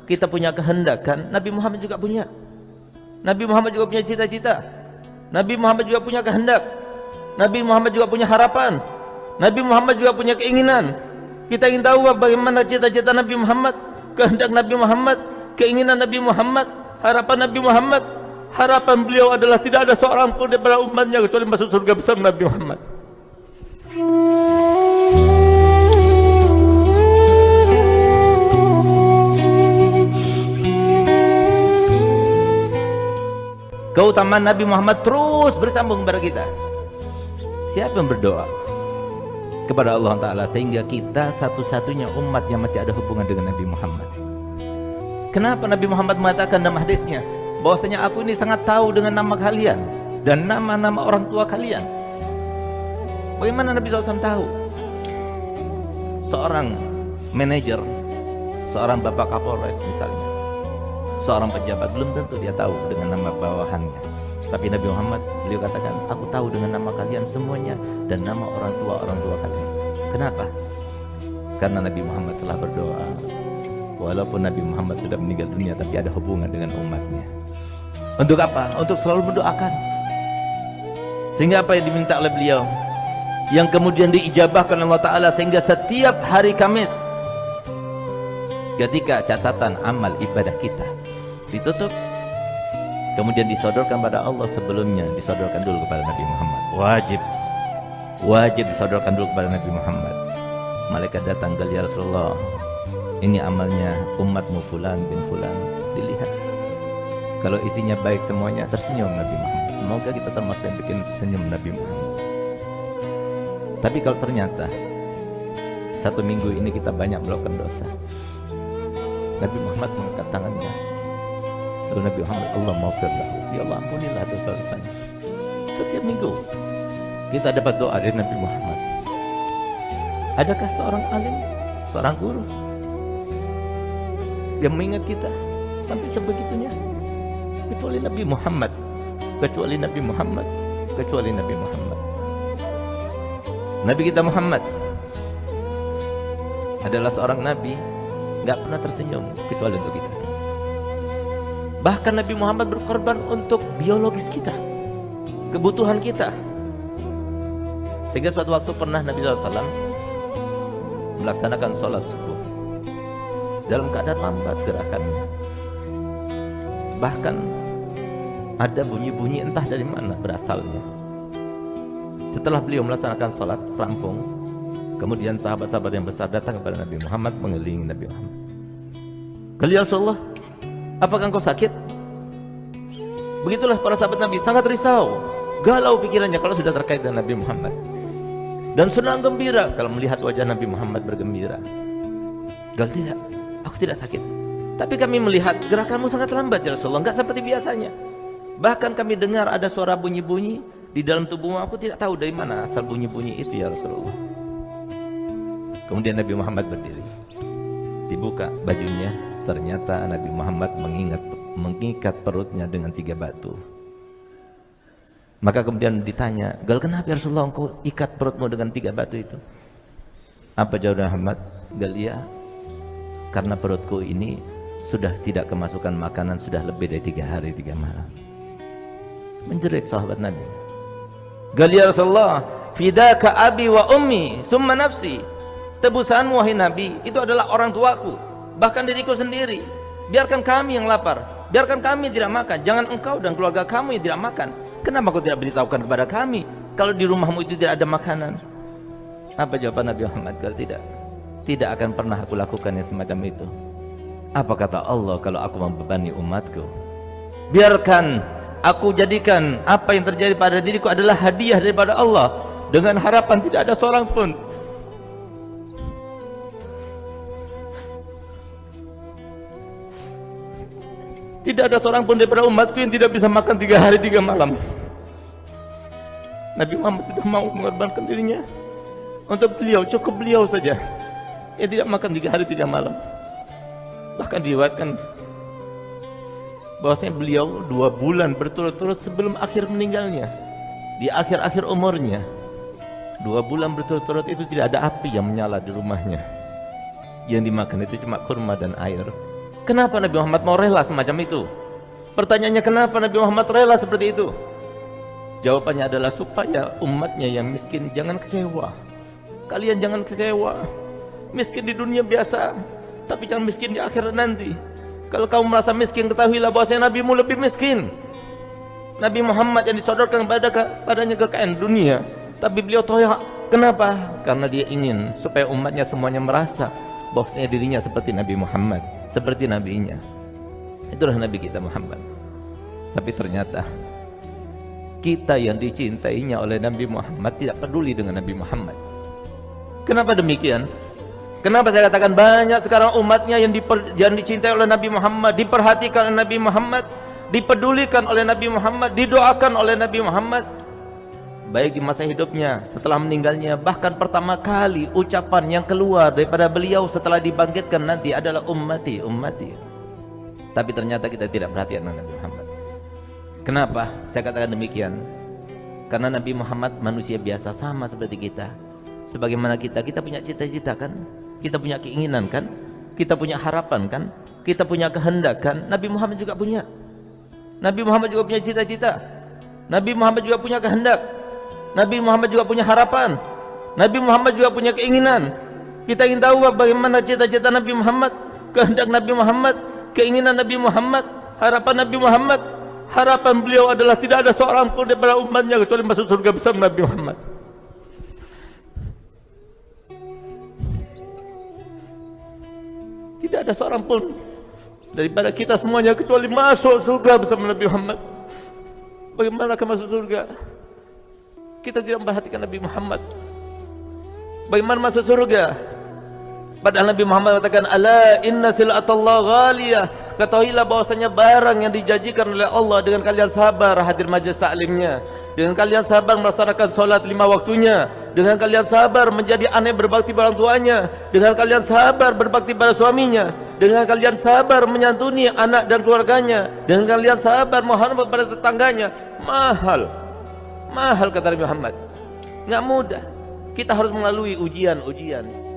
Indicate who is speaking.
Speaker 1: kita punya kehendak kan? Nabi Muhammad juga punya. Nabi Muhammad juga punya cita-cita. Nabi Muhammad juga punya kehendak. Nabi Muhammad juga punya harapan. Nabi Muhammad juga punya keinginan. Kita ingin tahu bagaimana cita-cita Nabi Muhammad, kehendak Nabi Muhammad, keinginan Nabi Muhammad, harapan Nabi Muhammad. Harapan beliau adalah tidak ada seorang pun daripada umatnya kecuali masuk surga bersama Nabi Muhammad. Keutamaan Nabi Muhammad terus bersambung kepada kita. Siapa yang berdoa kepada Allah Ta'ala sehingga kita satu-satunya umat yang masih ada hubungan dengan Nabi Muhammad? Kenapa Nabi Muhammad mengatakan dalam hadisnya bahwasanya aku ini sangat tahu dengan nama kalian dan nama-nama orang tua kalian? Bagaimana Nabi SAW tahu? Seorang manajer, seorang bapak Kapolres misalnya, seorang pejabat, belum tentu dia tahu dengan nama bawahannya. Tapi Nabi Muhammad, beliau katakan, aku tahu dengan nama kalian semuanya dan nama orang tua kalian. Kenapa? Karena Nabi Muhammad telah berdoa. Walaupun Nabi Muhammad sudah meninggal dunia, tapi ada hubungan dengan umatnya. Untuk apa? Untuk selalu mendoakan. Sehingga apa yang diminta oleh beliau, yang kemudian diijabahkan Allah Ta'ala, sehingga setiap hari Kamis ketika catatan amal ibadah kita ditutup, kemudian disodorkan pada Allah, sebelumnya disodorkan dulu kepada Nabi Muhammad. Wajib disodorkan dulu kepada Nabi Muhammad. Malaikat datang, ya Rasulullah, ini amalnya umatmu fulan bin fulan, dilihat. Kalau isinya baik semuanya, tersenyum Nabi Muhammad. Semoga kita termasuk yang bikin senyum Nabi Muhammad. Tapi kalau ternyata satu minggu ini kita banyak melakukan dosa, Nabi Muhammad mengangkat tangannya, lalu Nabi Muhammad, Allah maghfirlah, ya Allah ampunilah dosa-dosanya. Setiap minggu kita dapat doa dari Nabi Muhammad. Adakah seorang alim, seorang guru yang mengingat kita sampai sebegitunya? Kecuali Nabi Muhammad, kecuali Nabi Muhammad, kecuali Nabi Muhammad. Nabi kita Muhammad adalah seorang nabi, nggak pernah tersenyum kecuali untuk kita. Bahkan Nabi Muhammad berkorban untuk biologis kita, kebutuhan kita. Sehingga suatu waktu pernah Nabi SAW melaksanakan sholat subuh dalam keadaan lambat gerakannya. Bahkan ada bunyi-bunyi entah dari mana berasalnya. Setelah beliau melaksanakan sholat rampung, kemudian sahabat-sahabat yang besar datang kepada Nabi Muhammad, mengelilingi Nabi Muhammad. Ya Rasulullah, apakah engkau sakit? Begitulah para sahabat Nabi, sangat risau, galau pikirannya kalau sudah terkait dengan Nabi Muhammad, dan senang gembira kalau melihat wajah Nabi Muhammad bergembira. Tidak, aku tidak sakit, tapi kami melihat gerakanmu sangat lambat ya Rasulullah, enggak seperti biasanya. Bahkan kami dengar ada suara bunyi-bunyi di dalam tubuhmu, aku tidak tahu dari mana asal bunyi-bunyi itu ya Rasulullah. Kemudian Nabi Muhammad berdiri, dibuka bajunya, ternyata Nabi Muhammad mengikat perutnya dengan 3 batu. Maka kemudian ditanya, kenapa ya Rasulullah engkau ikat perutmu dengan 3 batu itu? Apa jawab Muhammad? Iya, karena perutku ini sudah tidak kemasukan makanan sudah lebih dari 3 hari 3 malam. Menjerit sahabat Nabi. Ya Rasulullah, fidaka abi wa ummi summa nafsi. Tebusanmu wahai Nabi, itu adalah orang tuaku, bahkan diriku sendiri. Biarkan kami yang lapar, biarkan kami tidak makan, jangan engkau dan keluarga kamu yang tidak makan. Kenapa kau tidak beritahukan kepada kami kalau di rumahmu itu tidak ada makanan? Apa jawaban Nabi Muhammad? Tidak akan pernah aku lakukan yang semacam itu. Apa kata Allah kalau aku membebani umatku? Biarkan aku jadikan apa yang terjadi pada diriku adalah hadiah daripada Allah, dengan harapan tidak ada seorang pun daripada umatku yang tidak bisa makan 3 hari 3 malam. Nabi Muhammad sudah mau mengorbankan dirinya untuk beliau, cukup beliau saja yang tidak makan 3 hari 3 malam. Bahkan diriwayatkan bahwasanya beliau 2 bulan berturut-turut sebelum akhir meninggalnya, di akhir-akhir umurnya, 2 bulan berturut-turut itu tidak ada api yang menyala di rumahnya. Yang dimakan itu cuma kurma dan air. Kenapa Nabi Muhammad mau rela semacam itu? Pertanyaannya, kenapa Nabi Muhammad rela seperti itu? Jawabannya adalah supaya umatnya yang miskin jangan kecewa. Kalian jangan kecewa. Miskin di dunia biasa, tapi jangan miskin di akhirat nanti. Kalau kamu merasa miskin, ketahuilah bahwasanya nabimu lebih miskin. Nabi Muhammad yang disodorkan padanya kekayaan dunia, tapi beliau toya. Kenapa? Karena dia ingin supaya umatnya semuanya merasa bahwasanya dirinya seperti Nabi Muhammad, seperti nabinya. Itulah Nabi kita Muhammad. Tapi ternyata kita yang dicintainya oleh Nabi Muhammad tidak peduli dengan Nabi Muhammad. Kenapa demikian? Kenapa saya katakan banyak sekarang umatnya yang dicintai oleh Nabi Muhammad, diperhatikan oleh Nabi Muhammad, dipedulikan oleh Nabi Muhammad, didoakan oleh Nabi Muhammad, baik di masa hidupnya, setelah meninggalnya. Bahkan pertama kali ucapan yang keluar daripada beliau setelah dibangkitkan nanti adalah ummati, ummati. Tapi ternyata kita tidak perhatian dengan Nabi Muhammad. Kenapa saya katakan demikian? Karena Nabi Muhammad manusia biasa sama seperti kita. Sebagaimana kita punya cita-cita kan? Kita punya keinginan kan? Kita punya harapan kan? Kita punya kehendak kan? Nabi Muhammad juga punya. Nabi Muhammad juga punya cita-cita. Nabi Muhammad juga punya kehendak. Nabi Muhammad juga punya harapan. Nabi Muhammad juga punya keinginan. Kita ingin tahu bagaimana cita-cita Nabi Muhammad, kehendak Nabi Muhammad, keinginan Nabi Muhammad, harapan Nabi Muhammad. Harapan beliau adalah tidak ada seorang pun daripada umatnya kecuali masuk surga bersama Nabi Muhammad. Tidak ada seorang pun daripada kita semuanya kecuali masuk surga bersama Nabi Muhammad. Bagaimana akan masuk surga? Kita tidak memperhatikan Nabi Muhammad. Bagaimana masuk surga? Padahal Nabi Muhammad katakan, ala inna sil'atallah ghaliyah. Ketahuilah bahwasanya barang yang dijanjikan oleh Allah dengan kalian sabar hadir majlis taklimnya, dengan kalian sabar melaksanakan solat 5 waktunya, dengan kalian sabar menjadi anak berbakti pada orang tuanya, dengan kalian sabar berbakti pada suaminya, dengan kalian sabar menyantuni anak dan keluarganya, dengan kalian sabar mohon kepada tetangganya. Mahal kata Nabi Muhammad, nggak mudah. Kita harus melalui ujian-ujian.